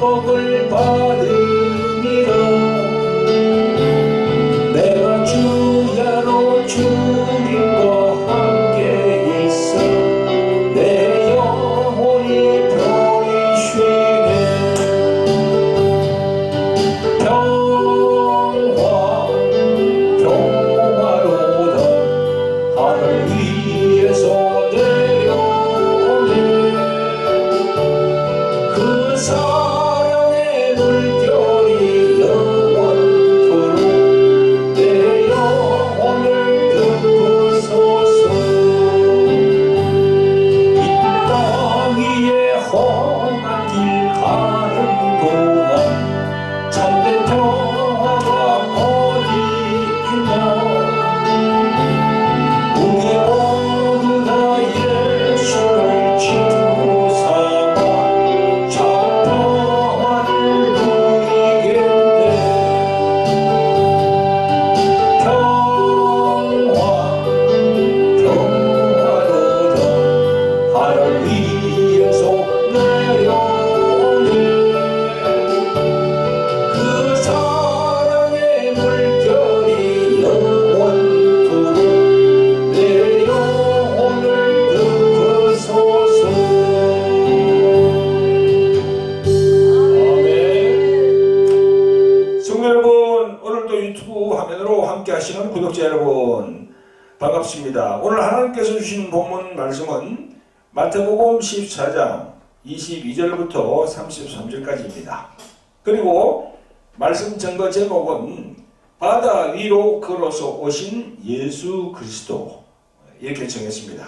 복을 받으리라. 내가 주야로 주님과 함께 있어 내 영혼이 편히 쉬네. 평화로다 하늘 위에서 내려오네. 그 사랑의 물결이 영원토록 내 영혼을 덮으소서. 이 땅 위에 험한 길 가는 동안 참된 평화가 어디 있나. 우리 모두 다 예수를 친구 삼아 참된 평화를 누리겠네. 평화로다 하늘 위에서 내려오네. 그 사랑의 물결이 영원토록 내 영혼을 덮으소서. 아멘. 성도 여러분, 오늘도 유튜브 화면으로 함께 하시는 구독자 여러분 반갑습니다. 오늘 하나님께서 주신 본문 말씀은 마태복음 14장 22절부터 33절까지입니다. 그리고 말씀 증거 제목은 바다 위로 걸어서 오신 예수 그리스도, 이렇게 정했습니다.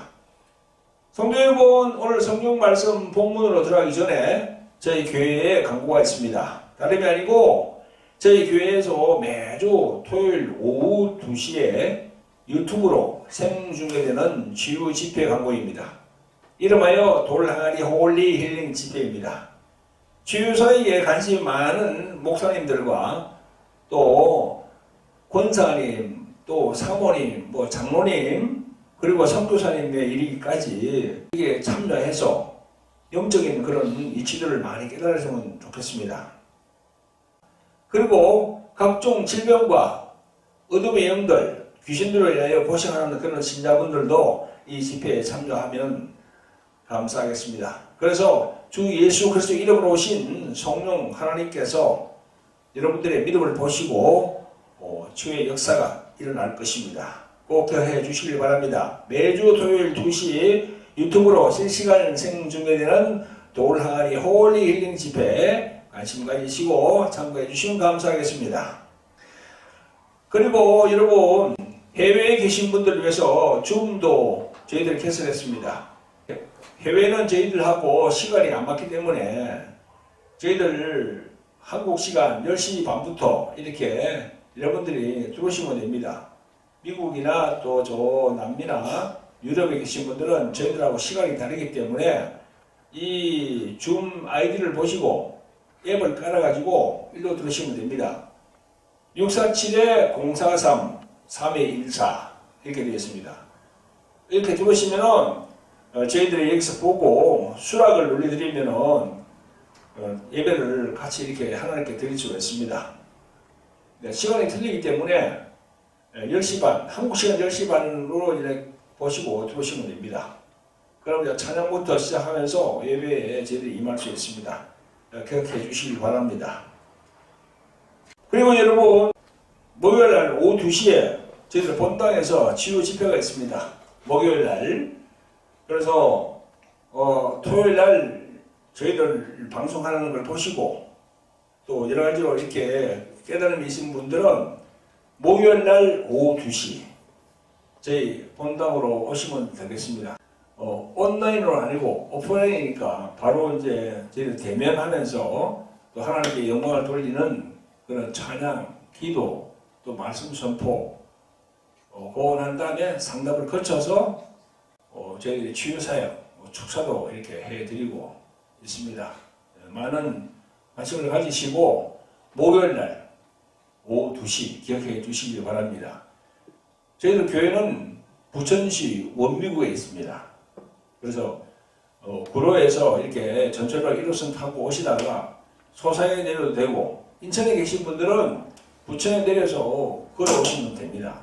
성도 여러분, 오늘 성경 말씀 본문으로 들어가기 전에 저희 교회에 광고가 있습니다. 다름이 아니고 저희 교회에서 매주 토요일 오후 2시에 유튜브로 생중계되는 치유 집회 광고입니다. 이름하여 돌항아리 홀리 힐링 집회입니다. 치유사에게 관심이 많은 목사님들과 또 권사님, 또 사모님, 장로님, 그리고 선교사님의 이르기까지 이게 참여해서 영적인 그런 이치들을 많이 깨달으시면 좋겠습니다. 그리고 각종 질병과 어둠의 영들, 귀신들로 인하여 고생하는 그런 신자분들도 이 집회에 참여하면 감사하겠습니다. 그래서 주 예수 그리스도 이름으로 오신 성령 하나님께서 여러분들의 믿음을 보시고 치유의 역사가 일어날 것입니다. 꼭 기억해 주시길 바랍니다. 매주 토요일 2시 유튜브로 실시간 생중계되는 돌항아리 홀리 힐링 집회에 관심 가지시고 참고해 주시면 감사하겠습니다. 그리고 여러분, 해외에 계신 분들을 위해서 줌도 저희들이 개설했습니다. 해외는 저희들하고 시간이 안 맞기 때문에 저희들 한국 시간 10시 반부터 이렇게 여러분들이 들어오시면 됩니다. 미국이나 또 저 남미나 유럽에 계신 분들은 저희들하고 시간이 다르기 때문에 이 줌 아이디를 보시고 앱을 깔아가지고 일로 들으시면 됩니다. 647-043-3214 이렇게 되어 있습니다. 이렇게 들어오시면은 저희들이 여기서 보고 수락을 올려드리면은 예배를 같이 이렇게 하나님께 드릴 수가 있습니다. 네, 시간이 틀리기 때문에 10시 반, 한국 시간 10시 반으로 이렇게 보시고 들어오시면 됩니다. 그럼 찬양부터 시작하면서 예배에 저희들이 임할 수 있습니다. 기억해 주시기 바랍니다. 그리고 여러분, 목요일날 오후 2시에 저희들 본당에서 치유 집회가 있습니다. 목요일날. 그래서 토요일날 저희들 방송하는 걸 보시고 또 여러 가지로 이렇게 깨달음이 있으신 분들은 목요일날 오후 2시 저희 본당으로 오시면 되겠습니다. 온라인으로 아니고 오프라인이니까 바로 이제 저희들 대면하면서 또 하나님께 영광을 돌리는 그런 찬양, 기도, 또 말씀 선포, 그거 난 다음에 상담을 거쳐서 저희들이 치유사역, 축사도 이렇게 해드리고 있습니다. 많은 관심을 가지시고 목요일날 오후 2시 기억해 주시기 바랍니다. 저희들 교회는 부천시 원미구에 있습니다. 그래서 구로에서 이렇게 전철로 1호선 타고 오시다가 소사에 내려도 되고, 인천에 계신 분들은 부천에 내려서 걸어오시면 됩니다.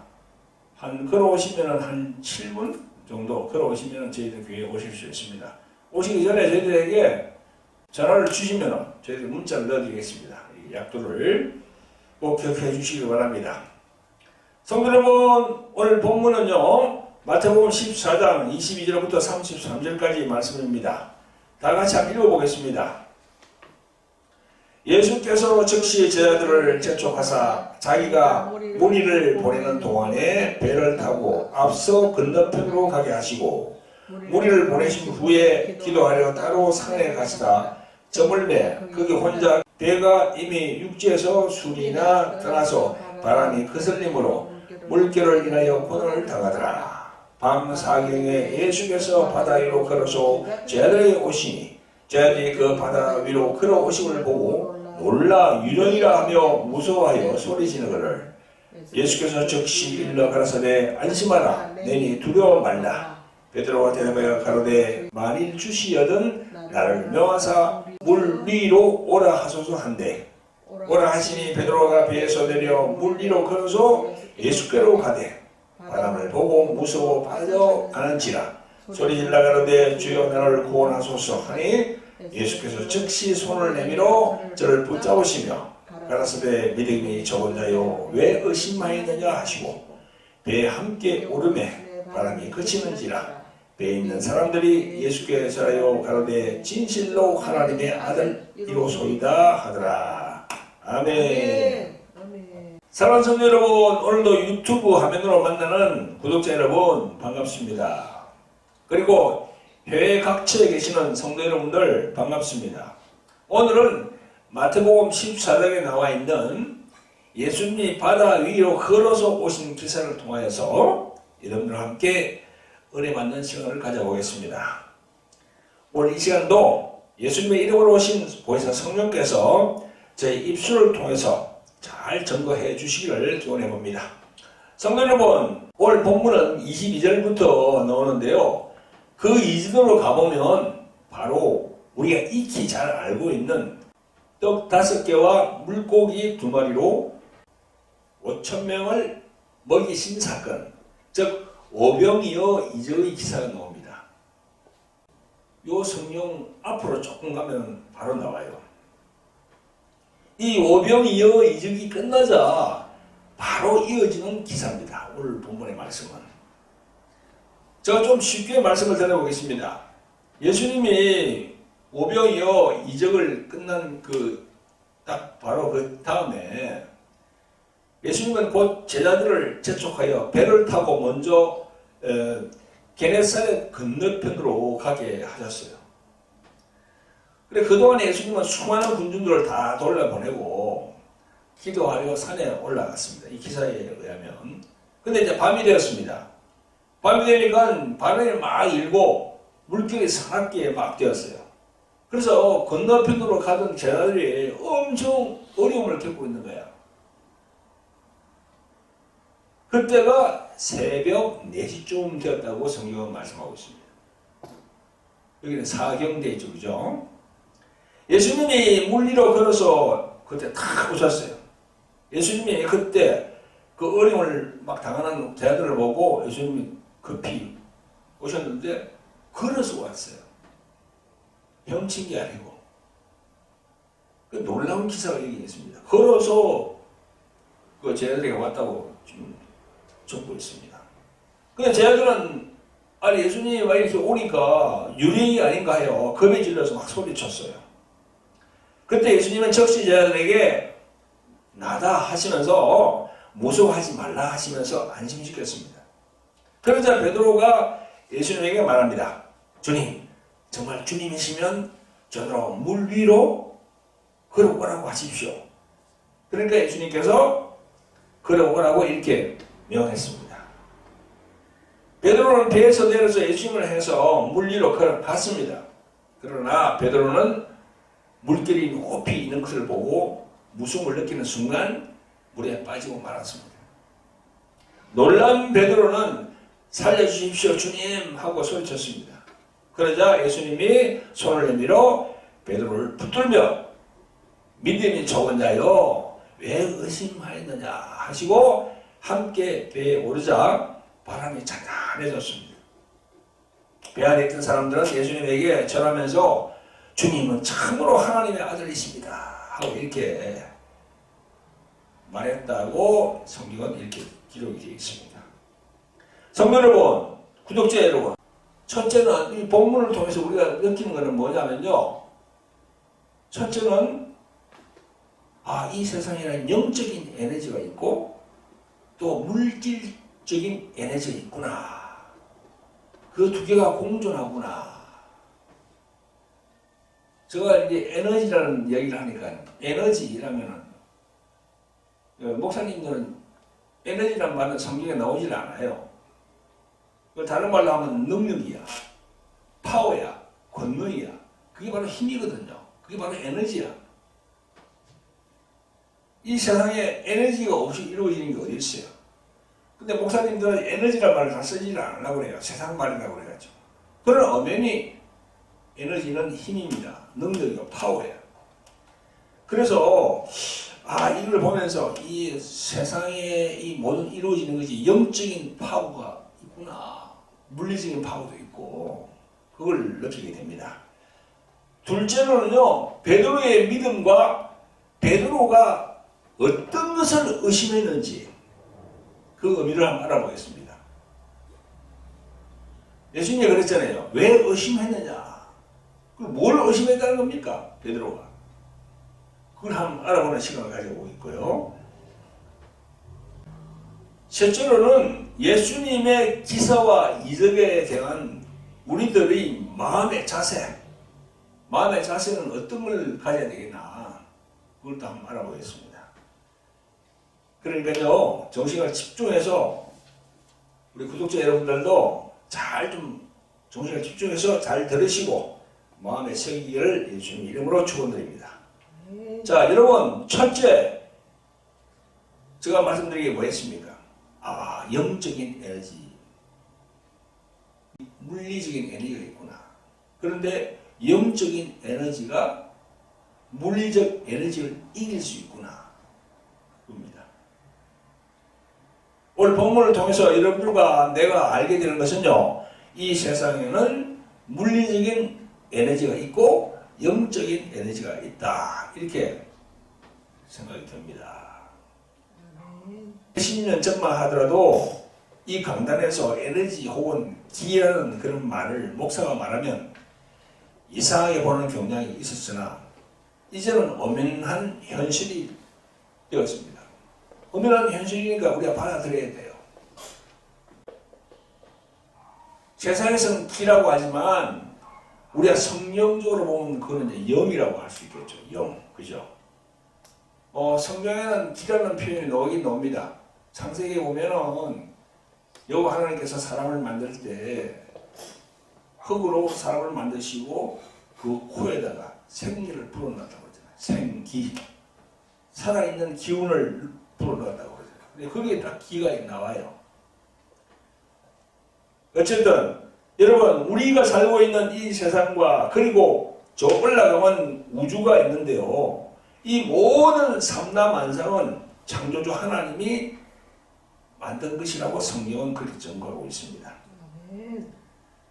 걸어오시면 한 7분 정도 걸어오시면 저희들 교회에 오실 수 있습니다. 오시기 전에 저희들에게 전화를 주시면 저희들 문자를 넣어드리겠습니다. 이 약도를 꼭 기억해 주시기 바랍니다. 성도 여러분, 오늘 본문은요, 마태복음 14장 22절부터 33절까지 말씀입니다. 다 같이 한번 읽어보겠습니다. 예수께서 즉시 제자들을 재촉하사 자기가 무리를 보내는 동안에 배를 타고 앞서 건너편으로 가게 하시고, 무리를 보내신 후에 기도하려 따로 산에 가시다 저물매 거기 혼자 배가 이미 육지에서 술이나 떠나서 바람이 거슬림으로 물결을 인하여 고난을 당하더라. 밤 사경에 예수께서 바다 위로 걸어서 제자들에게 오시니 제자들이 그 바다 위로 걸어오심을 보고 놀라 유령이라 하며 무서워하여 소리지르거늘 예수께서 즉시 일러 가라사대 안심하라 내니 두려워 말라. 베드로가 대답하여 가로되 만일 주시여든 나를 명하사 물 위로 오라 하소서 한대 오라 하시니 베드로가 배에서 내려 물 위로 걸어서 예수께로 가되 바람을 보고 무서워 빠져가는지라 소리질러 가로되 주여 나를 구원하소서 하니 예수께서 즉시 손을 내밀어 저를 붙잡으시며 가라사대 믿음이 적은 자여 왜 의심하였느냐 하시고 배에 함께 오르매 바람이 그치는지라 배에 있는 사람들이 예수께 절하여 가로되 진실로 하나님의 아들이로소이다 하더라. 아멘. 사랑하는 성도 여러분, 오늘도 유튜브 화면으로 만나는 구독자 여러분 반갑습니다. 그리고 해외 각처에 계시는 성도 여러분들 반갑습니다. 오늘은 마태복음 14장에 나와 있는 예수님이 바다 위로 걸어서 오신 기사를 통하여서 여러분들과 함께 은혜 받는 시간을 가져보겠습니다. 오늘 이 시간도 예수님의 이름으로 오신 보혜사 성령께서 저희 입술을 통해서 잘 증거해 주시기를 기원해 봅니다. 성도 여러분, 오늘 본문은 22절부터 나오는데요. 그 이전으로 가보면 바로 우리가 익히 잘 알고 있는 떡 5개와 물고기 2마리로 5,000명을 먹이신 사건, 즉 오병이어 이적의 기사가 나옵니다. 요 성경 앞으로 조금 가면 바로 나와요. 이 오병이어 이적이 끝나자 바로 이어지는 기사입니다. 오늘 본문의 말씀은. 제가 좀 쉽게 말씀을 드려보겠습니다. 예수님이 오병이어 이적을 끝난 딱 바로 그 다음에 예수님은 곧 제자들을 재촉하여 배를 타고 먼저 게네사렛 건너편으로 가게 하셨어요. 그래 그동안 예수님은 수많은 군중들을 다 돌려보내고 기도하려 산에 올라갔습니다. 이 기사에 의하면. 근데 이제 밤이 되었습니다. 밤이 되니까 바람이 막 일고 물결이 사납게 막 되었어요. 그래서 건너편으로 가던 제자들이 엄청 어려움을 겪고 있는 거야. 그때가 새벽 4시쯤 되었다고 성경은 말씀하고 있습니다. 여기는 사경대죠, 그죠? 예수님이 물 위로 걸어서 그때 탁 오셨어요. 예수님이 그때 그 어려움을 막 당하는 제자들을 보고 예수님이 급히 오셨는데 걸어서 왔어요. 헤엄친 게 아니고. 그 놀라운 기사가 여기 있습니다. 걸어서 그 제자들에게 왔다고 지금 적고 있습니다. 근데 제자들은 아니 예수님이 막 이렇게 오니까 유령이 아닌가 해요. 겁에 질려서 막 소리쳤어요. 그때 예수님은 즉시 제자들에게 나다 하시면서 무서워하지 말라 하시면서 안심시켰습니다. 그러자 베드로가 예수님에게 말합니다. 주님, 정말 주님이시면 저더러 물 위로 걸어오라고 하십시오. 그러니까 예수님께서 걸어오라고 이렇게 명했습니다. 베드로는 배에서 내려서 예수님을 해서 물 위로 걸어갔습니다. 그러나 베드로는 물결이 높이 있는 것을 보고 무서움을 느끼는 순간 물에 빠지고 말았습니다. 놀란 베드로는 살려주십시오 주님 하고 소리쳤습니다. 그러자 예수님이 손을 내밀어 베드로를 붙들며 믿음이 적은 자여 왜 의심하였느냐 하시고 함께 배에 오르자 바람이 잔잔해졌습니다. 배 안에 있던 사람들은 예수님에게 절하면서 주님은 참으로 하나님의 아들이십니다 하고 이렇게 말했다고 성경은 이렇게 기록이 되어 있습니다. 성도 여러분, 구독자 여러분, 첫째는 이 본문을 통해서 우리가 느끼는 것은 뭐냐면요, 첫째는 이 세상에는 영적인 에너지가 있고 또 물질적인 에너지가 있구나. 그 두 개가 공존하구나. 제가 이제 에너지라는 이야기를 하니까 에너지라면은 목사님들은 에너지란 말은 성경에 나오질 않아요. 다른 말로 하면 능력이야, 파워야, 권능이야. 그게 바로 힘이거든요. 그게 바로 에너지야. 이 세상에 에너지가 없이 이루어지는 게 어디 있어요? 근데 목사님들은 에너지란 말을 다 쓰지를 않으려고 그래요. 세상 말이라고 그래가지고. 그러나 엄연히 에너지는 힘입니다. 능력이고 파워예요. 그래서 이걸 보면서 이 세상에 이 모든 이루어지는 것이 영적인 파워가 있구나. 물리적인 파워도 있고 그걸 느끼게 됩니다. 둘째로는요, 베드로의 믿음과 베드로가 어떤 것을 의심했는지 그 의미를 한번 알아보겠습니다. 예수님이 그랬잖아요. 왜 의심했느냐? 뭘 의심했다는 겁니까? 베드로가. 그걸 한번 알아보는 시간을 가지고 있고요. 셋째로는 예수님의 기사와 이적에 대한 우리들의 마음의 자세. 마음의 자세는 어떤 걸 가져야 되겠나? 그걸 또 한번 알아보겠습니다. 그러니까요, 정신을 집중해서 우리 구독자 여러분들도 잘 좀 정신을 집중해서 잘 들으시고 마음에 새기기를 예수님 이름으로 축원드립니다. 자, 여러분, 첫째 제가 말씀드린 게 뭐였습니까? 영적인 에너지, 물리적인 에너지가 있구나. 그런데 영적인 에너지가 물리적 에너지를 이길 수 있구나. 그겁니다. 오늘 본문을 통해서 여러분들과 내가 알게 되는 것은요, 이 세상에는 물리적인 에너지가 있고 영적인 에너지가 있다. 이렇게 생각이 듭니다. 10년 전만 하더라도 이 강단에서 에너지 혹은 기라는 그런 말을 목사가 말하면 이상하게 보는 경향이 있었으나 이제는 엄연한 현실이 되었습니다. 엄연한 현실이니까 우리가 받아들여야 돼요. 세상에서는 기라고 하지만 우리가 성경적으로 보면 그거는 이제 영이라고 할 수 있겠죠. 영, 그죠? 성경에는 기라는 표현이 나오긴 나옵니다. 창세기에 보면은 여호와 하나님께서 사람을 만들 때 흙으로 사람을 만드시고 그 코에다가 생기를 불어넣었다고 그러잖아요. 생기. 살아있는 기운을 불어넣었다고 그러잖아요. 근데 거기에 딱 기가 나와요. 어쨌든 여러분, 우리가 살고 있는 이 세상과 그리고 저 올라가면 우주가 있는데요. 이 모든 삼라만상은 창조주 하나님이 만든 것이라고 성경은 그렇게 증거하고 있습니다.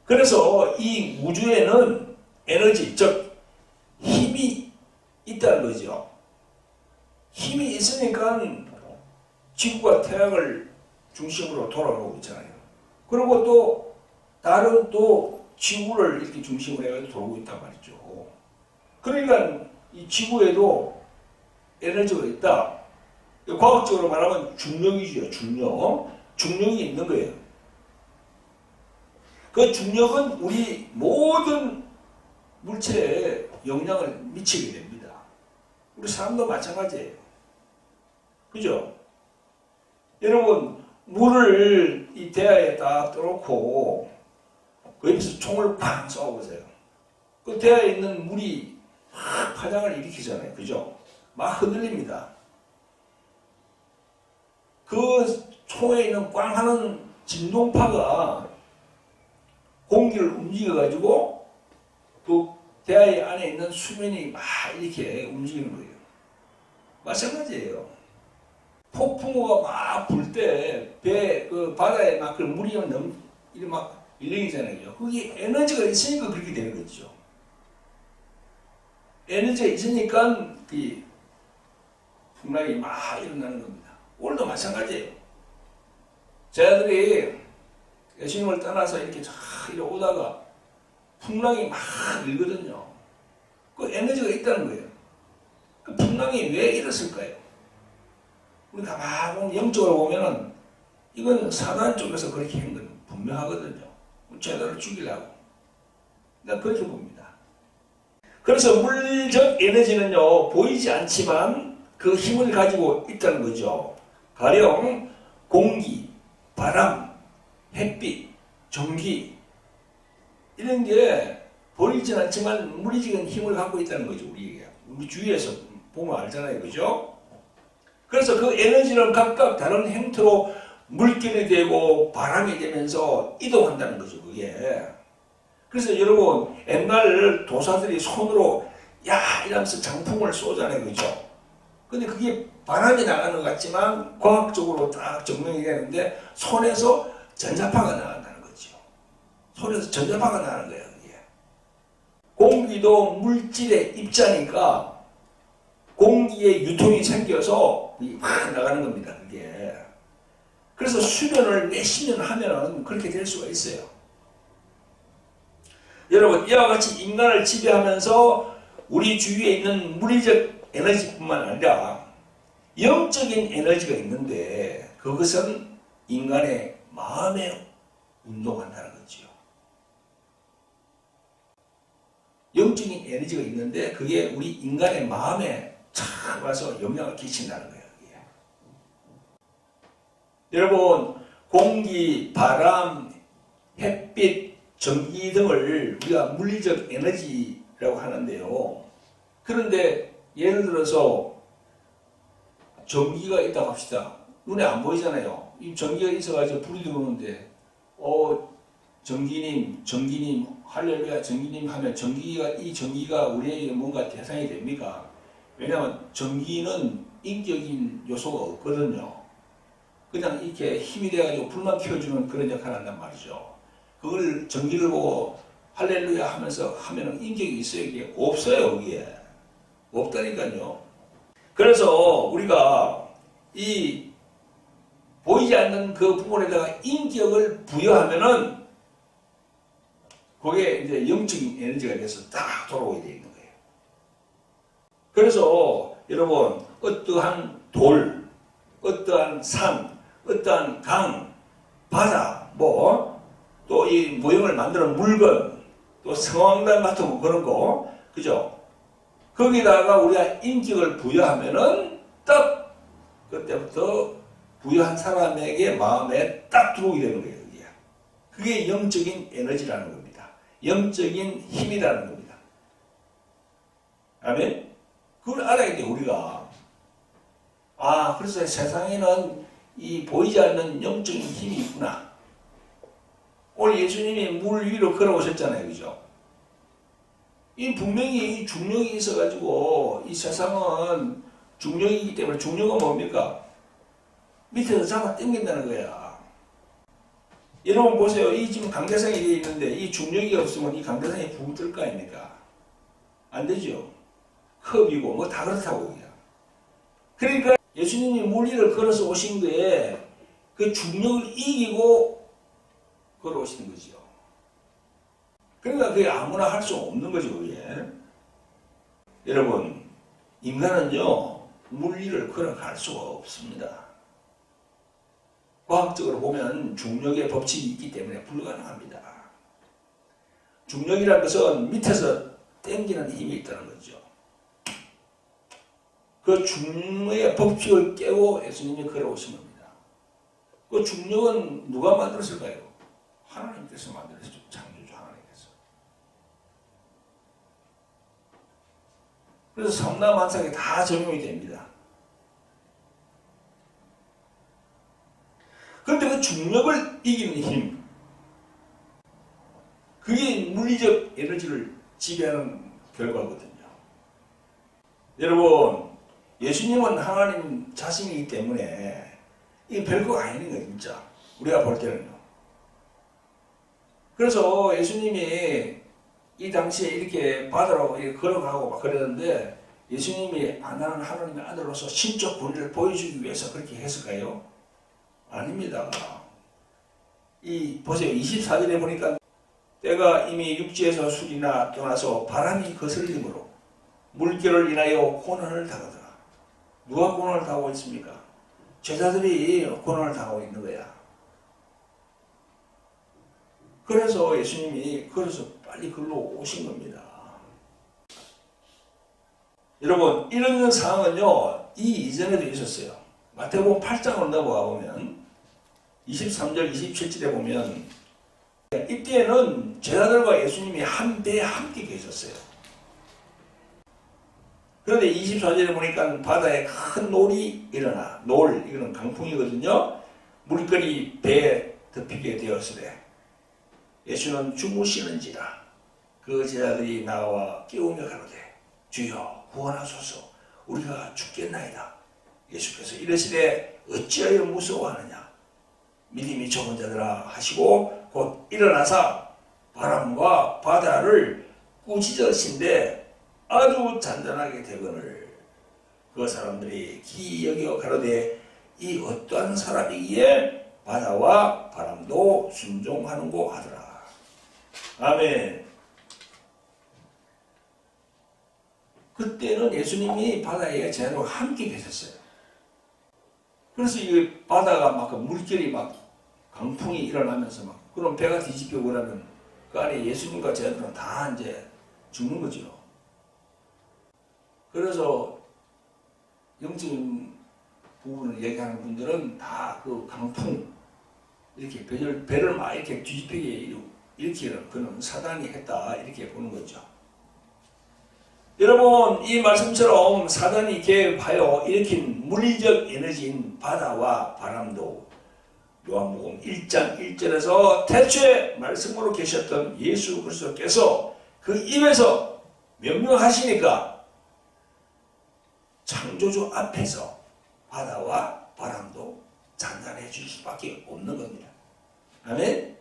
그래서 이 우주에는 에너지, 즉 힘이 있다는 거죠. 힘이 있으니까 지구가 태양을 중심으로 돌아가고 있잖아요. 그리고 또 다른 또 지구를 이렇게 중심으로 해가지고 돌고 있단 말이죠. 그러니까 이 지구에도 에너지가 있다. 과학적으로 말하면 중력이죠. 중력이 있는 거예요. 그 중력은 우리 모든 물체에 영향을 미치게 됩니다. 우리 사람도 마찬가지예요. 그죠? 여러분, 물을 이 대야에 딱 떠놓고 그 옆에서 총을 팡 쏘아보세요. 그 대야에 있는 물이 막 파장을 일으키잖아요. 그죠? 막 흔들립니다. 그 총에 있는 꽝 하는 진동파가 공기를 움직여가지고 그 대야 안에 있는 수면이 막 이렇게 움직이는 거예요. 마찬가지예요. 폭풍우가 막 불 때 배 그 바다에 막 그 물이 이렇게 막 일렁이잖아요. 그게 에너지가 있으니까 그렇게 되는 거죠. 에너지가 있으니까 이 풍랑이 막 일어나는 겁니다. 오늘도 마찬가지예요. 제 아들이 예수님을 떠나서 이렇게 이렇게 오다가 풍랑이 막 일거든요. 그 에너지가 있다는 거예요. 그 풍랑이 왜 일었을까요? 우리 가만히 영적으로 보면은 이건 사단 쪽에서 그렇게 한 건 분명하거든요. 제자를 죽이려고. 나 그렇게 봅니다. 그래서 물리적 에너지는요, 보이지 않지만 그 힘을 가지고 있다는 거죠. 가령 공기, 바람, 햇빛, 전기 이런 게 보이진 않지만 물리적인 힘을 갖고 있다는 거죠. 우리 주위에서 보면 알잖아요. 그죠? 그래서 그 에너지는 각각 다른 형태로 물결이 되고 바람이 되면서 이동한다는 거죠. 그게. 그래서 여러분 옛날 도사들이 손으로 야 이러면서 장풍을 쏘잖아요. 그죠? 근데 그게 바람이 나가는 것 같지만 과학적으로 딱 증명이 되는데 손에서 전자파가 나간다는 거죠. 손에서 전자파가 나가는 거예요. 그게. 공기도 물질의 입자니까 공기의 유통이 생겨서 확 나가는 겁니다. 그게. 그래서 수련을 몇십 년 하면은 그렇게 될 수가 있어요. 여러분 이와 같이 인간을 지배하면서 우리 주위에 있는 물리적 에너지뿐만 아니라 영적인 에너지가 있는데 그것은 인간의 마음에 운동한다는 거죠. 영적인 에너지가 있는데 그게 우리 인간의 마음에 착 와서 영향을 끼친다는 거예요. 그게. 여러분 공기, 바람, 햇빛, 전기 등을 우리가 물리적 에너지라고 하는데요. 그런데 예를 들어서 전기가 있다고 합시다. 눈에 안 보이잖아요. 이 전기가 있어가지고 불이 들어오는데 전기님 할렐루야 전기님 하면 이 전기가 우리에게 뭔가 대상이 됩니까? 왜냐하면 전기는 인격인 요소가 없거든요. 그냥 이렇게 힘이 돼가지고 불만 켜주는 그런 역할을 한단 말이죠. 그걸 전기를 보고 할렐루야 하면서 하면은 인격이 있어요. 이게 없어요. 그게 없다니까요. 그래서 우리가 이 보이지 않는 그 부분에다가 인격을 부여하면은 그게 이제 영적인 에너지가 돼서 딱 돌아오게 되어 있는 거예요. 그래서 여러분 어떠한 돌, 어떠한 산, 어떠한 강, 바다, 또 이 모형을 만드는 물건, 또 성황단 같은 그런 거, 그죠? 거기다가 우리가 인격을 부여하면은 딱 그때부터 부여한 사람에게 마음에 딱 들어오게 되는 거예요. 그게 영적인 에너지라는 겁니다. 영적인 힘이라는 겁니다. 아멘? 그걸 알아야 돼요, 우리가. 그래서 세상에는 이 보이지 않는 영적인 힘이 있구나. 오늘 예수님이 물 위로 걸어오셨잖아요. 그죠? 이 분명히 중력이 있어가지고 이 세상은 중력이기 때문에 중력은 뭡니까? 밑에서 잡아 당긴다는 거야. 여러분 보세요. 이 지금 강대상이 되어 있는데 이 중력이 없으면 이 강대상이 붕 뜰 거 아닙니까? 안 되죠. 흡이고 뭐 다 그렇다고 그냥. 그러니까 예수님이 물 위를 걸어서 오신 거에 그 중력을 이기고 걸어오시는 거죠. 그러니까 그게 아무나 할 수 없는 거죠. 그게. 여러분 인간은요 물 위를 걸어갈 수가 없습니다. 과학적으로 보면 중력의 법칙이 있기 때문에 불가능합니다. 중력이라는 것은 밑에서 당기는 힘이 있다는 거죠. 그 중력의 법칙을 깨고 예수님이 걸어오신 겁니다. 그 중력은 누가 만들었을까요? 하나님께서 만들었죠. 창조주 하나님께서. 그래서 삼라만상에 다 적용이 됩니다. 그런데 그 중력을 이기는 힘, 그게 물리적 에너지를 지배하는 결과거든요. 여러분, 예수님은 하나님 자신이기 때문에 이게 별거 아닌 거예요, 진짜. 우리가 볼 때는요. 그래서 예수님이 이 당시에 이렇게 바다로 이렇게 걸어가고 막 그러는데 예수님이 나는 하나님의 아들로서 신적 권위를 보여주기 위해서 그렇게 했을까요? 아닙니다. 보세요. 24절에 보니까 때가 이미 육지에서 술이나 떠나서 바람이 거슬림으로 물결을 인하여 고난을 당하더라. 누가 고난을 당하고 있습니까? 제자들이 고난을 당하고 있는 거야. 그래서 예수님이 걸어서 빨리 글로 오신 겁니다. 여러분, 이런 상황은요, 이 이전에도 있었어요. 마태복음 8장을 넘어가 보면 23절, 27절에 보면 이때는 제자들과 예수님이 한 배에 함께 계셨어요. 그런데 24절에 보니까 바다에 큰 놀이 일어나. 이거는 강풍이거든요. 물결이 배에 덮이게 되었으되 예수는 주무시는지라. 그 제자들이 나와 깨우며 가로되 주여 구원하소서 우리가 죽겠나이다. 예수께서 이르시되 어찌하여 무서워하느냐. 믿음이 적은 자들아 하시고 곧 일어나사 바람과 바다를 꾸짖으신데 아주 잔잔하게 되거늘 그 사람들이 기이 여겨 가로되 이 어떠한 사람이기에 바다와 바람도 순종하는고 하더라. 아멘. 그때는 예수님이 바다에 제자들과 함께 계셨어요. 그래서 이 바다가 막 물결이 막 강풍이 일어나면서 막 그럼 배가 뒤집히고 그러면 그 안에 예수님과 제자들은 다 이제 죽는 거죠. 그래서 영적인 부분을 얘기하는 분들은 다 그 강풍 이렇게 배를 막 이렇게 뒤집히게 일으키는 그런 사단이 했다 이렇게 보는 거죠. 여러분 이 말씀처럼 사단이 개입하여 일으킨 물리적 에너지인 바다와 바람도 요한복음 1장 1절에서 태초에 말씀으로 계셨던 예수 그리스도께서 그 입에서 명령하시니까 창조주 앞에서 바다와 바람도 잔잔해질 수밖에 없는 겁니다. 아멘?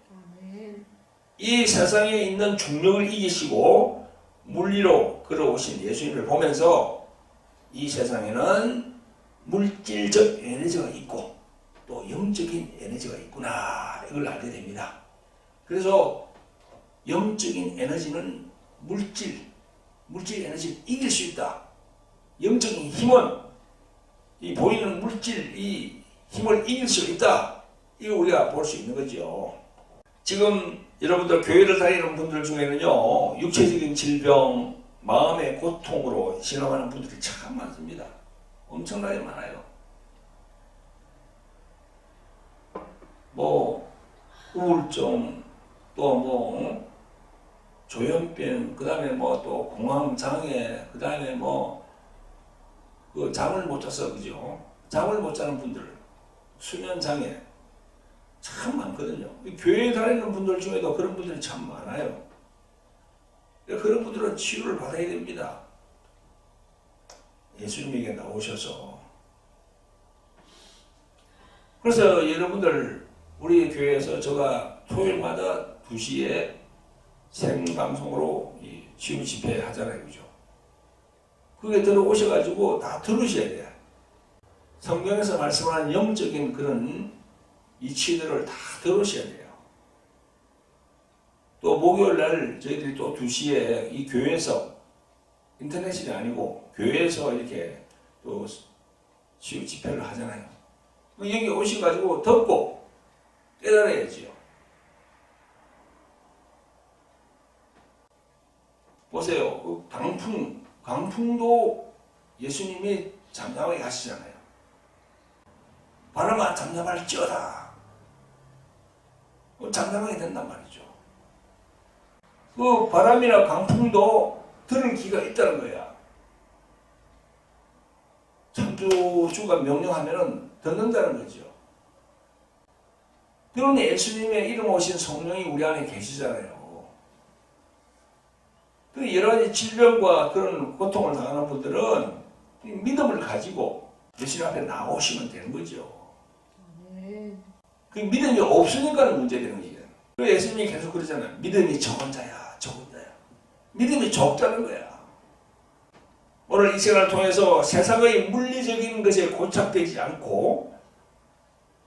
이 세상에 있는 중력을 이기시고 물리로 걸어오신 예수님을 보면서 이 세상에는 물질적 에너지가 있고 또 영적인 에너지가 있구나 이걸 알게 됩니다. 그래서 영적인 에너지는 물질 에너지를 이길 수 있다. 영적인 힘은 이 보이는 물질 이 힘을 이길 수 있다. 이거 우리가 볼 수 있는 거죠. 지금 여러분들 교회를 다니는 분들 중에는요 육체적인 질병, 마음의 고통으로 신앙하는 분들이 참 많습니다. 엄청나게 많아요. 뭐 우울증, 또 뭐 조현병, 그 다음에 뭐 또 공황장애, 그 다음에 뭐 그 잠을 못 자서 그죠? 잠을 못 자는 분들, 수면장애 참 많거든요. 교회에 다니는 분들 중에도 그런 분들이 참 많아요. 그런 분들은 치유를 받아야 됩니다. 예수님에게 나오셔서. 그래서 여러분들 우리 교회에서 제가 토요일마다 2시에 생방송으로 이 치유 집회 하잖아요. 그죠? 그게 들어오셔가지고 다 들으셔야 돼요. 성경에서 말씀하는 영적인 그런 이치들을 다 들으셔야 돼요. 또 목요일 날 저희들이 또 2시에 이 교회에서 인터넷이 아니고 교회에서 이렇게 또 치유 집회를 하잖아요. 여기 오셔가지고 듣고 깨달아야지요. 보세요. 그 강풍도 예수님이 잠잠하게 하시잖아요. 바람아 잠잠할지어다. 잠잠하게 된단 말이죠. 그 바람이나 강풍도 들을 기가 있다는 거야. 창조주가 명령하면은 듣는다는 거죠. 그러니 예수님의 이름 오신 성령이 우리 안에 계시잖아요. 그 여러 가지 질병과 그런 고통을 당하는 분들은 믿음을 가지고 예수님 앞에 나오시면 되는 거죠. 그 믿음이 없으니까 문제되는 거예요. 그래서 예수님이 계속 그러잖아요. 믿음이 적은 자야, 적은 자야. 믿음이 적다는 거야. 오늘 이 시간을 통해서 세상의 물리적인 것에 고착되지 않고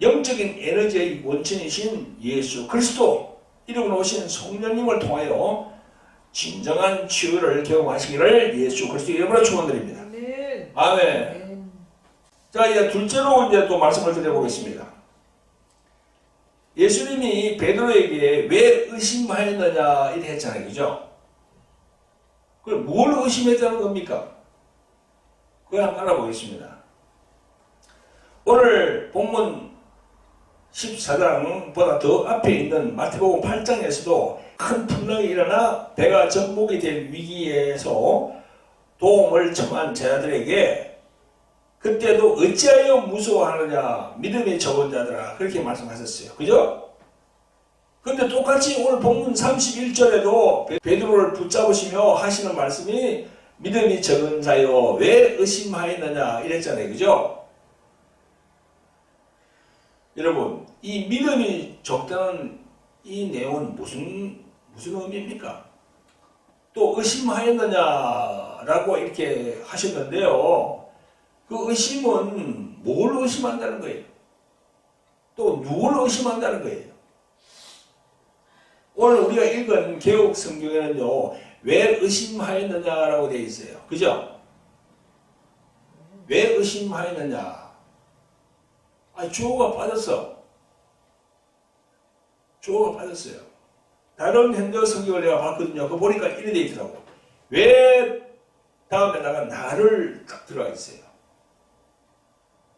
영적인 에너지의 원천이신 예수 그리스도 이름으로 오신 성령님을 통하여 진정한 치유를 경험하시기를 예수 그리스도 이름으로 축원드립니다. 아멘. 자, 이제 둘째로 이제 또 말씀을 드려보겠습니다. 예수님이 베드로에게 왜 의심하였느냐 이렇게 했잖아요, 그죠? 그걸 뭘 의심했다는 겁니까? 그걸 한번 알아보겠습니다. 오늘 본문 14장보다 더 앞에 있는 마태복음 8장에서도 큰 풍랑이 일어나 배가 전복이 될 위기에서 도움을 청한 제자들에게 그때도 어찌하여 무서워하느냐 믿음이 적은 자들아 그렇게 말씀하셨어요. 그죠? 근데 똑같이 오늘 본문 31절에도 베드로를 붙잡으시며 하시는 말씀이 믿음이 적은 자여 왜 의심하였느냐 이랬잖아요. 그죠? 여러분 이 믿음이 적다는 이 내용은 무슨 의미입니까? 또 의심하였느냐라고 이렇게 하셨는데요. 그 의심은 뭘 의심한다는 거예요? 또 누굴 의심한다는 거예요? 오늘 우리가 읽은 개역 성경에는요. 왜 의심하였느냐라고 되어 있어요. 그죠? 왜 의심하였느냐? 주어가 빠졌어. 주어가 빠졌어요. 다른 현대 성경을 내가 봤거든요. 그거 보니까 이래 되어 있더라고. 왜 다음에다가 나를 딱 들어가 있어요.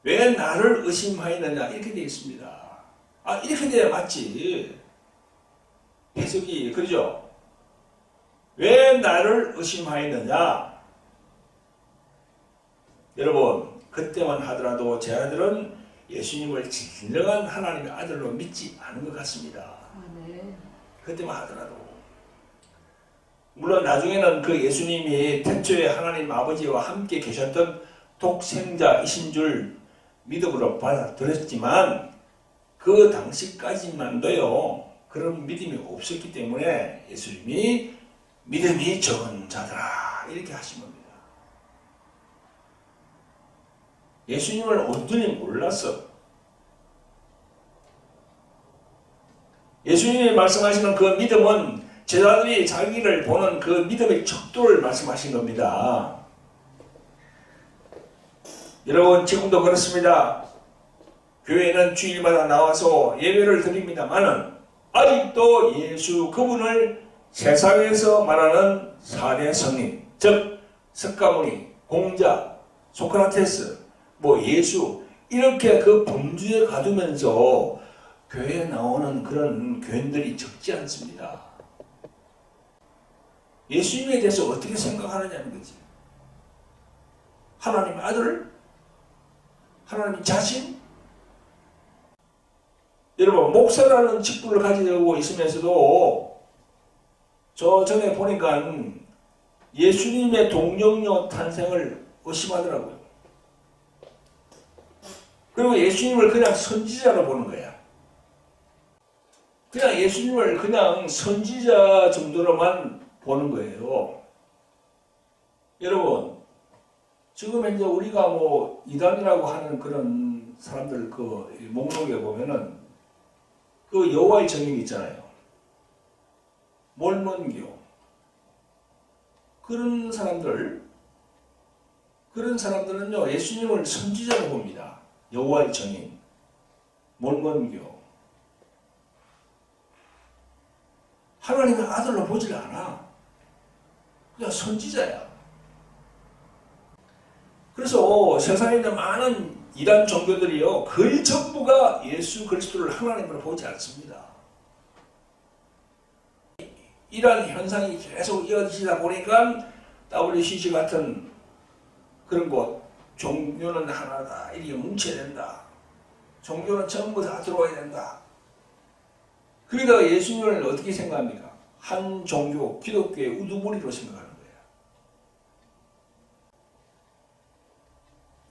왜 나를 의심하였느냐 이렇게 되어 있습니다. 이렇게 돼야 맞지. 해석이 그러죠? 왜 나를 의심하였느냐? 여러분 그때만 하더라도 제 아들은 예수님을 진정한 하나님의 아들로 믿지 않은 것 같습니다. 그때만 하더라도 물론 나중에는 그 예수님이 태초에 하나님 아버지와 함께 계셨던 독생자이신 줄 믿음으로 받아들였지만 그 당시까지만도요 그런 믿음이 없었기 때문에 예수님이 믿음이 적은 자들아 이렇게 하신 겁니다. 예수님을 온전히 몰랐어. 예수님이 말씀하시는 그 믿음은 제자들이 자기를 보는 그 믿음의 척도를 말씀하신 겁니다. 여러분 지금도 그렇습니다. 교회는 주일마다 나와서 예배를 드립니다만은 아직도 예수 그분을 세상에서 말하는 사대 성인, 즉 석가모니, 공자, 소크라테스, 예수 이렇게 그 범주에 가두면서 교회에 나오는 그런 교인들이 적지 않습니다. 예수님에 대해서 어떻게 생각하느냐는 거지. 하나님의 아들? 하나님의 자신? 여러분 목사라는 직분을 가지고 있으면서도 저 전에 보니까 예수님의 동정녀 탄생을 의심하더라고요. 그리고 예수님을 그냥 선지자로 보는 거야. 그냥 예수님을 그냥 선지자 정도로만 보는 거예요. 여러분 지금 현재 우리가 이단이라고 하는 그런 사람들 그 목록에 보면은 그 여호와의 증인이 있잖아요. 몰몬교 그런 사람들은요 예수님을 선지자로 봅니다. 여호와의 증인, 몰몬교 하나님의 아들로 보질 않아. 그냥 선지자야. 그래서 세상에 있는 많은 이단 종교들이요 거의 전부가 예수 그리스도를 하나님으로 보지 않습니다. 이러한 현상이 계속 이어지다 보니까 WCC 같은 그런 곳 종교는 하나다. 이렇게 뭉쳐야 된다. 종교는 전부 다 들어와야 된다. 그러다가 예수님을 어떻게 생각합니까? 한 종교, 기독교의 우두머리로 생각하는 거예요.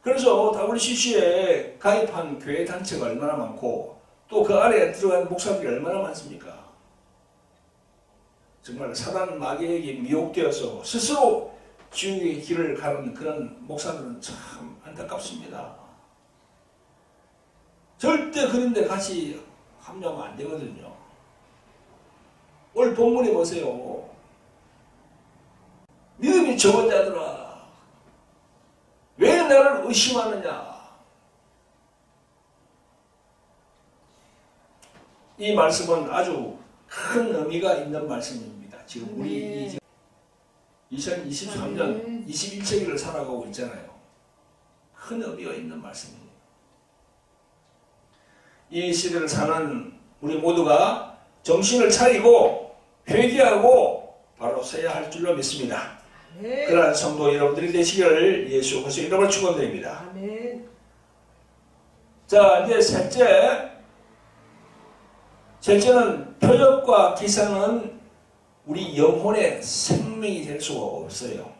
그래서 WCC에 가입한 교회 단체가 얼마나 많고 또 그 안에 들어간 목사들이 얼마나 많습니까? 정말 사단 마귀에게 미혹되어서 스스로 지옥의 길을 가는 그런 목사들은 참 안타깝습니다. 절대 그런 데 같이 합류하면 안 되거든요. 오늘 본문에 보세요. 믿음이 적은 자들아, 왜 나를 의심하느냐? 이 말씀은 아주 큰 의미가 있는 말씀입니다. 지금 우리 2023년 21세기를 살아가고 있잖아요. 큰 의미가 있는 말씀입니다. 이 시대를 사는 우리 모두가 정신을 차리고 회개하고 바로 서야 할 줄로 믿습니다. 그러한 성도 여러분들이 되시기를 예수 그리스도의 이름으로 축원드립니다. 아멘. 자, 이제 셋째는 표적과 기사는 우리 영혼의 생명이 될 수가 없어요.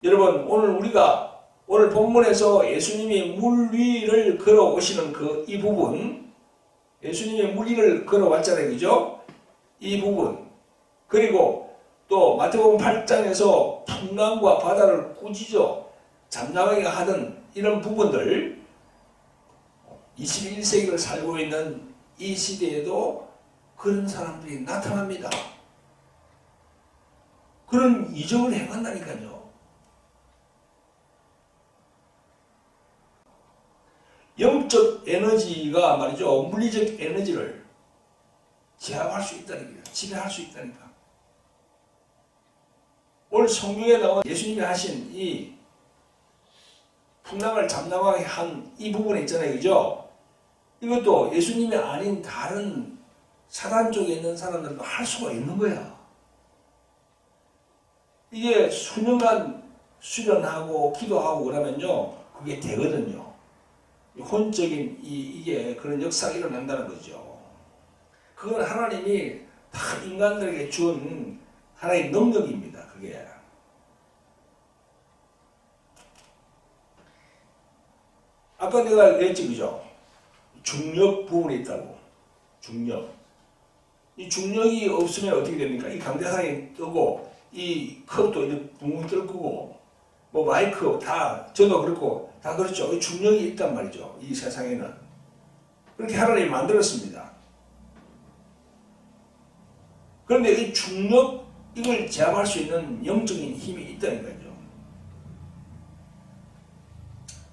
여러분, 오늘 본문에서 예수님이 물 위를 걸어오시는 이 부분, 예수님이 물 위를 걸어왔잖아요. 그죠? 이 부분. 그리고 또 마태복음 8장에서 풍랑과 바다를 꾸짖어 잠잠하게 하던 이런 부분들, 21세기를 살고 있는 이 시대에도 그런 사람들이 나타납니다. 그런 이적을 행한다니까요. 영적 에너지가 말이죠. 물리적 에너지를 제압할 수 있다니까요. 지배할 수 있다니까. 오늘 성경에 나온 예수님이 하신 이 풍랑을 잠잠하게 한 이 부분에 있잖아요. 그죠? 이것도 예수님이 아닌 다른 사단 쪽에 있는 사람들도 할 수가 있는 거야. 이게 수년간 수련하고 기도하고 그러면요. 그게 되거든요. 혼적인 이게 그런 역사가 일어난다는 거죠. 그건 하나님이 다 인간들에게 준 하나의 능력입니다. 그게. 아까 내가 얘기했지, 그죠? 중력 부분이 있다고. 중력. 이 중력이 없으면 어떻게 됩니까? 이 강대상이 뜨고, 이 컵도 이제 붕붕 뜰 거고, 뭐 마이크 다, 저도 그렇고, 다 그렇죠. 이 중력이 있단 말이죠. 이 세상에는. 그렇게 하나님이 만들었습니다. 그런데 이 중력, 이걸 제압할 수 있는 영적인 힘이 있다니까요.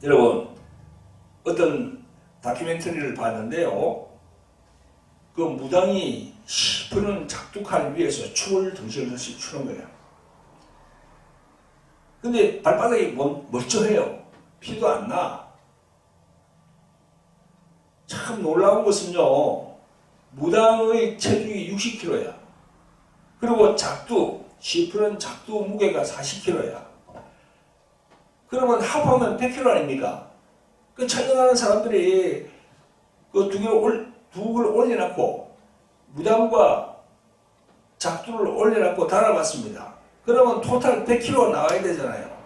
여러분, 어떤 다큐멘터리를 봤는데요. 그 무당이 시퍼런 작두칼 위에서 춤을 덩실덩실 추는 거예요. 근데 발바닥이 멀쩡해요. 피도 안 나. 참 놀라운 것은요. 무당의 체중이 60kg야. 그리고 시퍼런 작두 무게가 40kg야. 그러면 합하면 100kg 아닙니까? 그 촬영하는 사람들이 그 두 개를 올려놓고 무당과 작두를 올려놓고 달아봤습니다. 그러면 토탈 100kg가 나와야 되잖아요.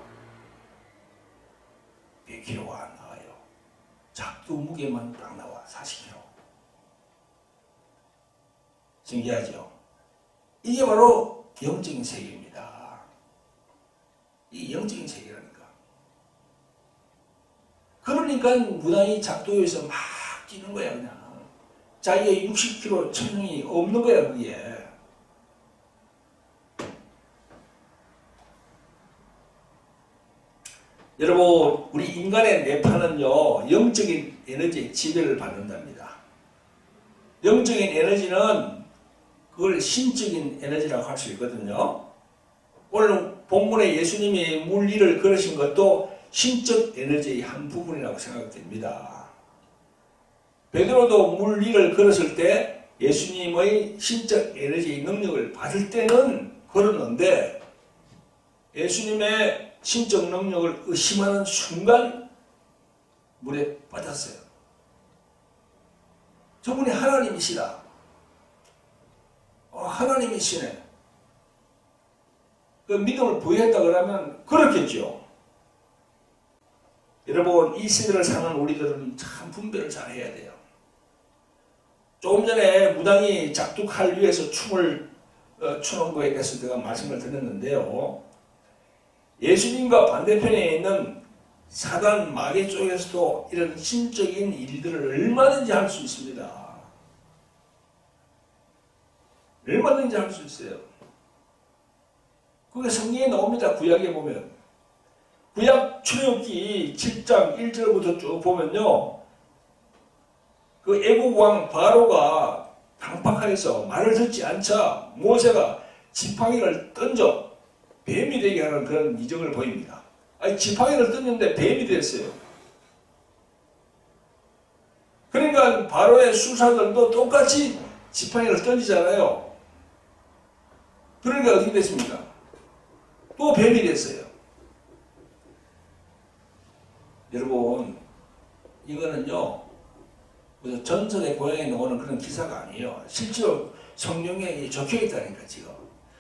100kg가 안 나와요. 작두 무게만 딱 나와. 40kg. 신기하죠? 이게 바로 영적인 세계입니다. 이 영적인 세계라니까. 그러니까 무당이 작두에서 막 뛰는 거야, 그냥. 자기의 60kg 체중이 없는 거야, 그게. 여러분, 우리 인간의 뇌파는요, 영적인 에너지의 지배를 받는답니다. 영적인 에너지는 그걸 신적인 에너지라고 할 수 있거든요. 오늘 본문에 예수님이 물 위를 걸으신 것도 신적 에너지의 한 부분이라고 생각됩니다. 베드로도 물 위를 걸었을 때 예수님의 신적 에너지의 능력을 받을 때는 걸었는데 예수님의 신적 능력을 의심하는 순간 물에 빠졌어요. 저분이 하나님이시다. 하나님이시네. 그 믿음을 부여했다 그러면 그렇겠죠. 여러분 이 시대를 사는 우리들은 참 분별을 잘 해야 돼요. 조금 전에 무당이 작두칼 위에서 춤을 추는 거에 대해서 제가 말씀을 드렸는데요. 예수님과 반대편에 있는 사단 마귀 쪽에서도 이런 신적인 일들을 얼마든지 할 수 있습니다. 얼마든지 할 수 있어요. 그게 성경에 나옵니다. 구약에 보면. 구약 출애굽기 7장 1절부터 쭉 보면요. 그 애국 왕 바로가 강팍하여서 말을 듣지 않자 모세가 지팡이를 던져 뱀이 되게 하는 그런 이정을 보입니다. 아니 지팡이를 던졌는데 뱀이 됐어요. 그러니까 바로의 수사들도 똑같이 지팡이를 던지잖아요. 그러니까 어떻게 됐습니까? 또 뱀이 됐어요. 여러분 이거는요 전설의 고향에 나오는 그런 기사가 아니에요. 실제로 성경에 적혀 있다니까. 지금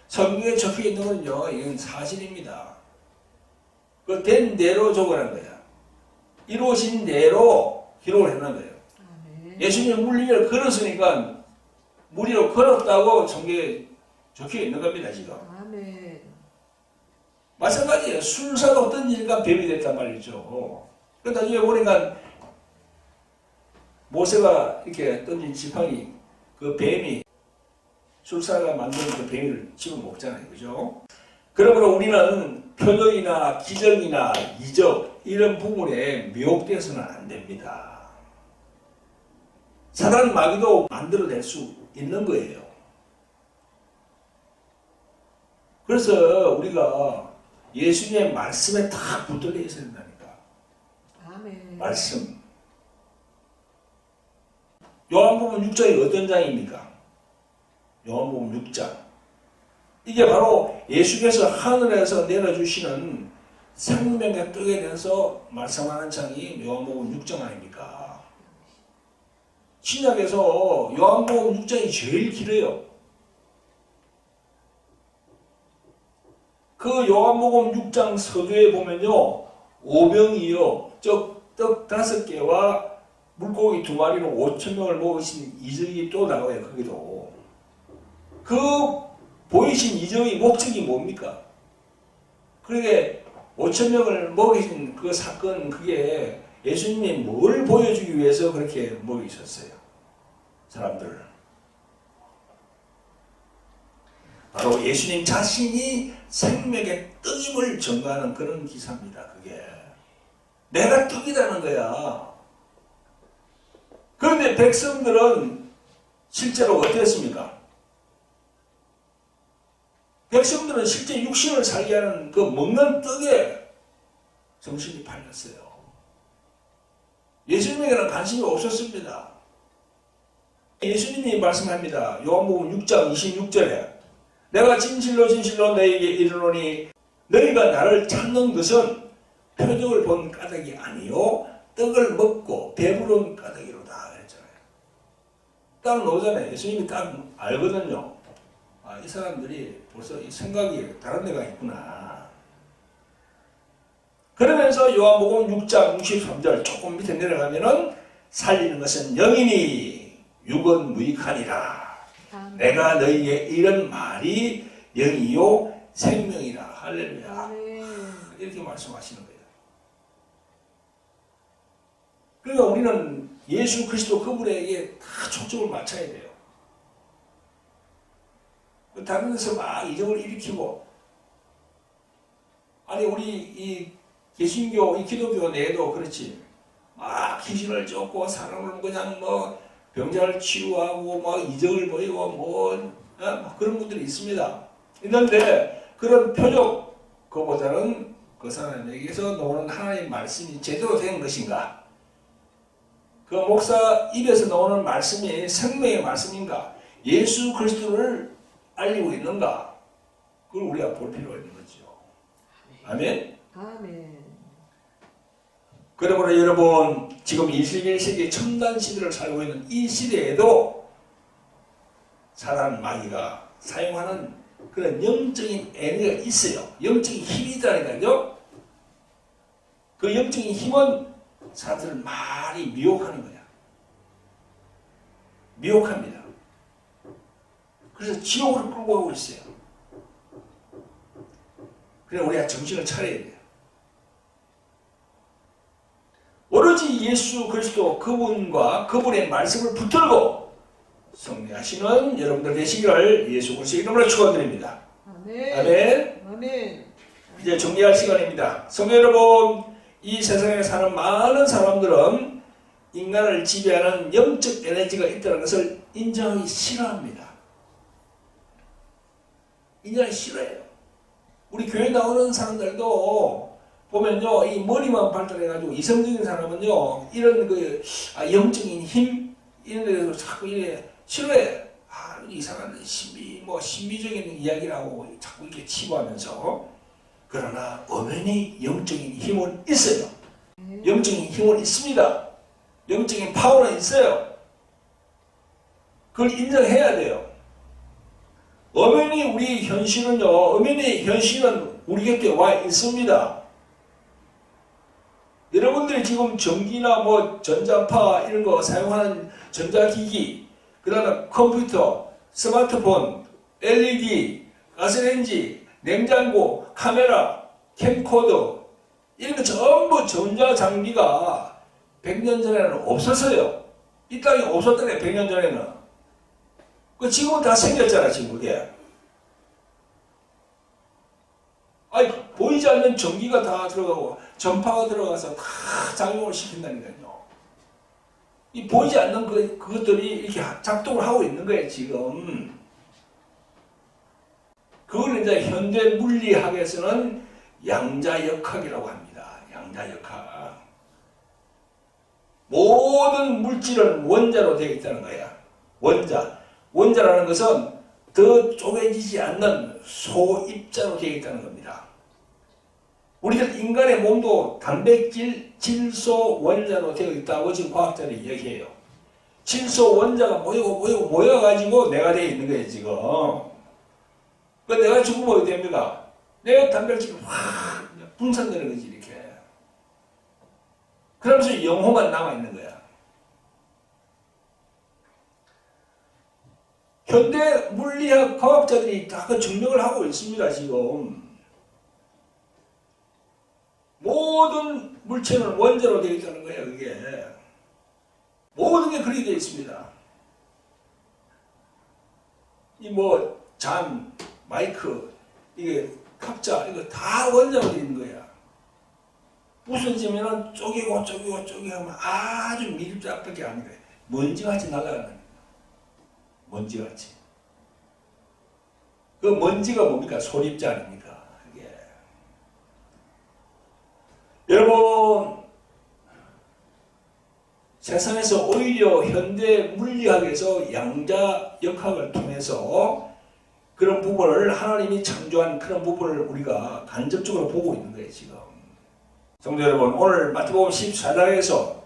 성경에 적혀 있는 건요 이건 사실입니다. 그 된 대로 적어낸 거야. 이루어진 대로 기록을 해놓은 거예요. 예수님이 물 위를 걸었으니까 물 위로 걸었다고 성경에 적혀 있는 겁니다. 지금. 아멘. 마찬가지예요. 술사도 던지니까 뱀이 됐단 말이죠. 그러니까 나중에 보니까 모세가 이렇게 던진 지팡이, 그 뱀이 술사가 만든 그 뱀을 집어먹잖아요. 그죠? 그러므로 우리는 표적이나 기적이나 이적 이런 부분에 미혹되어서는 안 됩니다. 사단 마귀도 만들어낼 수 있는 거예요. 그래서 우리가 예수님의 말씀에 다 붙들려 있어야 된다니까. 아멘. 말씀. 요한복음 6장이 어떤 장입니까? 요한복음 6장. 이게 바로 예수께서 하늘에서 내려주시는 생명의 떡에 대해서 말씀하는 장이 요한복음 6장 아닙니까? 신약에서 요한복음 6장이 제일 길어요. 그 요한복음 6장 서두에 보면요. 오병이요. 떡 5개와 물고기 2마리로 5,000명을 먹으신 이적이 또 나와요. 거기도. 그 보이신 이적의 목적이 뭡니까? 그러게 5,000명을 먹이신 그 사건, 그게 예수님이 뭘 보여주기 위해서 그렇게 먹이셨어요? 사람들을. 바로 예수님 자신이 생명의 떡임을 증거하는 그런 기사입니다. 그게. 내가 떡이라는 거야. 그런데 백성들은 실제로 어땠습니까? 백성들은 실제 육신을 살게 하는 그 먹는 떡에 정신이 팔렸어요. 예수님에게는 관심이 없었습니다. 예수님이 말씀합니다. 요한복음 6장 26절에 내가 진실로 진실로 너희에게 이르노니 너희가 나를 찾는 것은 표적을 본 까닭이 아니요 떡을 먹고 배부른 까닭이로다 그랬잖아요. 딱 나오잖아요. 예수님이 딱 알거든요. 아, 이 사람들이 벌써 이 생각이 다른 데가 있구나. 그러면서 요한복음 6장 63절 조금 밑에 내려가면은 살리는 것은 영이니 육은 무익하니라. 내가 너희에게 이런 말이 영이요 생명이라. 할렐루야. 이렇게 말씀하시는 거예요. 그러니까 우리는 예수 그리스도 그분에게 다 초점을 맞춰야 돼요. 다른 데서 막 이적을 일으키고, 아니 우리 이 개신교, 이 기독교 내에도 그렇지, 막 귀신을 쫓고 사람을 그냥 뭐 병자를 치유하고 막 이적을 보이고 뭐 그런 분들이 있습니다. 있는데 그런 표적 그보다는 그 사람에게서 나오는 하나님의 말씀이 제대로 된 것인가? 그 목사 입에서 나오는 말씀이 생명의 말씀인가? 예수 그리스도를 알리고 있는가? 그걸 우리가 볼 필요가 있는 거죠. 아멘? 아멘. 그러므로 여러분 지금 21세기 첨단 시대를 살고 있는 이 시대에도 사단 마귀가 사용하는 그런 영적인 애니가 있어요. 영적인 힘이 있다니까요. 그 영적인 힘은 사람들을 많이 미혹하는 거야. 미혹합니다. 그래서 지옥으로 끌고 가고 있어요. 그래 우리가 정신을 차려야 돼요. 오로지 예수 그리스도 그분과 그분의 말씀을 붙들고 승리하시는 여러분들 되시기를 예수 그리스도의 이름으로 축원드립니다. 아멘. 아멘. 아멘. 이제 정리할 시간입니다. 성도 여러분, 이 세상에 사는 많은 사람들은 인간을 지배하는 영적 에너지가 있다는 것을 인정하기 싫어합니다. 인정하기 싫어해요. 우리 교회 나오는 사람들도 보면요, 이 머리만 발달해가지고 이성적인 사람은요, 이런 영적인 힘 이런 데서 자꾸 이래 싫어해. 이상한 신비적인 이야기라고 자꾸 이렇게 치부하면서. 그러나 엄연히 영적인 힘은 있어요. 영적인 힘은 있습니다. 영적인 파워는 있어요. 그걸 인정해야 돼요. 엄연히 우리 현실은요, 엄연히 현실은 우리 곁에 와 있습니다. 여러분들이 지금 전기나 전자파 이런 거 사용하는 전자기기, 그 다음에 컴퓨터, 스마트폰, LED, 가스레인지, 냉장고, 카메라, 캠코더 이런 거 전부 전자장비가 100년 전에는 없었어요. 이 땅에 없었더래 100년 전에는. 그 지금은 다 생겼잖아 지금 그게. 아니 보이지 않는 전기가 다 들어가고 전파가 들어가서 다 작용을 시킨다니까요. 이 보이지 않는 그것들이 이렇게 작동을 하고 있는 거예요 지금. 그걸 이제 현대 물리학에서는 양자역학이라고 합니다. 양자역학. 모든 물질은 원자로 되어 있다는 거야. 원자. 원자라는 것은 더 쪼개지지 않는 소입자로 되어 있다는 겁니다. 우리들 인간의 몸도 단백질, 질소, 원자로 되어 있다고 지금 과학자들이 이야기해요. 질소, 원자가 모여가지고 내가 되어 있는 거예요 지금. 내가 죽으면 어떻게 됩니까? 내가 단백질이 확 분산되는 거지 이렇게. 그러면서 영혼만 남아있는 거야. 현대 물리학 과학자들이 다 그 증명을 하고 있습니다 지금. 모든 물체는 원자로 되어 있다는 거예요 그게. 모든 게 그렇게 되어 있습니다. 이 잔, 마이크, 이게 탑자, 이거 다 원자로 되어 있는 거야. 부서지면은 쪼개고 하면 아주 밀접하게 하는 거야. 먼지같이 날아가는 거야. 먼지같이. 그 먼지가 뭡니까? 소립자 아닙니까? 그게. 여러분, 세상에서 오히려 현대 물리학에서 양자역학을 통해서 그런 부분을 하나님이 창조한 그런 부분을 우리가 간접적으로 보고 있는 거예요 지금. 성도 여러분, 오늘 마태복음 14장에서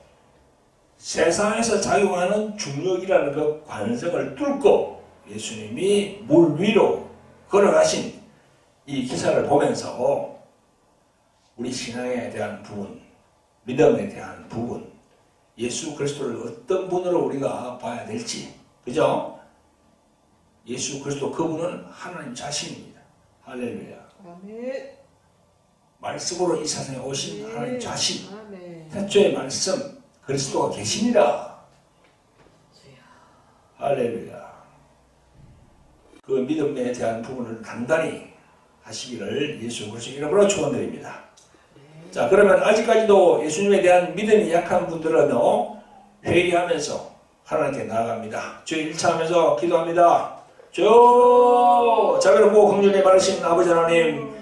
세상에서 작용하는 중력이라는 그 관성을 뚫고 예수님이 물 위로 걸어가신 이 기사를 보면서 우리 신앙에 대한 부분, 믿음에 대한 부분, 예수 그리스도를 어떤 분으로 우리가 봐야 될지, 그죠? 예수 그리스도 그분은 하나님 자신입니다. 할렐루야. 아멘. 말씀으로 이 세상에 오신 하나님 자신. 아멘. 태초의 말씀 그리스도가 계십니다. 할렐루야. 그 믿음에 대한 부분을 단단히 하시기를 예수 그리스도 이름으로 축원드립니다. 자, 그러면 아직까지도 예수님에 대한 믿음이 약한 분들은 회개하면서 하나님께 나아갑니다. 주의 1차 하면서 기도합니다. 주여, 자비롭고 긍휼히 많으신 아버지 하나님,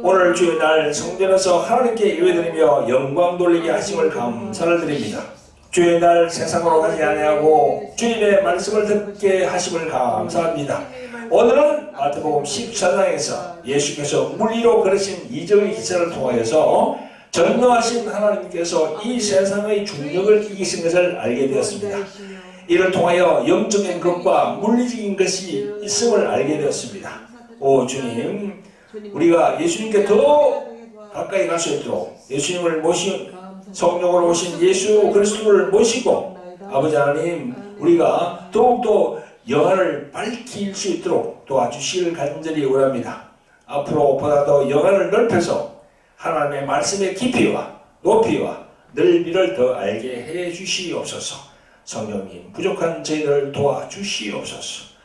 오늘 주의 날 성전에서 하나님께 예배드리며 영광 돌리게 하심을 감사를 드립니다. 주의 날 세상으로 가지 아니하고 주님의 말씀을 듣게 하심을 감사합니다. 오늘은 마태복음 14장에서 예수께서 물 위로 걸으신 이적의 기사를 통하여서 전능하신 하나님께서 이 세상의 중력을 이기신 것을 알게 되었습니다. 이를 통하여 영적인 것과 물리적인 것이 있음을 알게 되었습니다. 오 주님, 우리가 예수님께 더 가까이 갈 수 있도록 예수님을 모신 감사합니다. 성령으로 오신 예수 그리스도를 모시고 아버지 하나님 우리가 더욱더 영안을 밝힐 수 있도록 도와주시길 간절히 원합니다. 앞으로 보다 더 영안을 넓혀서 하나님의 말씀의 깊이와 높이와 넓이를 더 알게 해 주시옵소서. 성령님 부족한 저희들을 도와주시옵소서.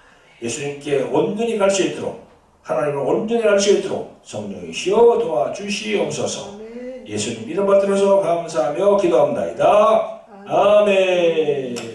예수님께 온전히 갈 수 있도록 하나님을 온전히 알 수 있도록 성령이시여 도와주시옵소서. 아멘. 예수님 이름 받들어서 감사하며 기도합니다. 아멘.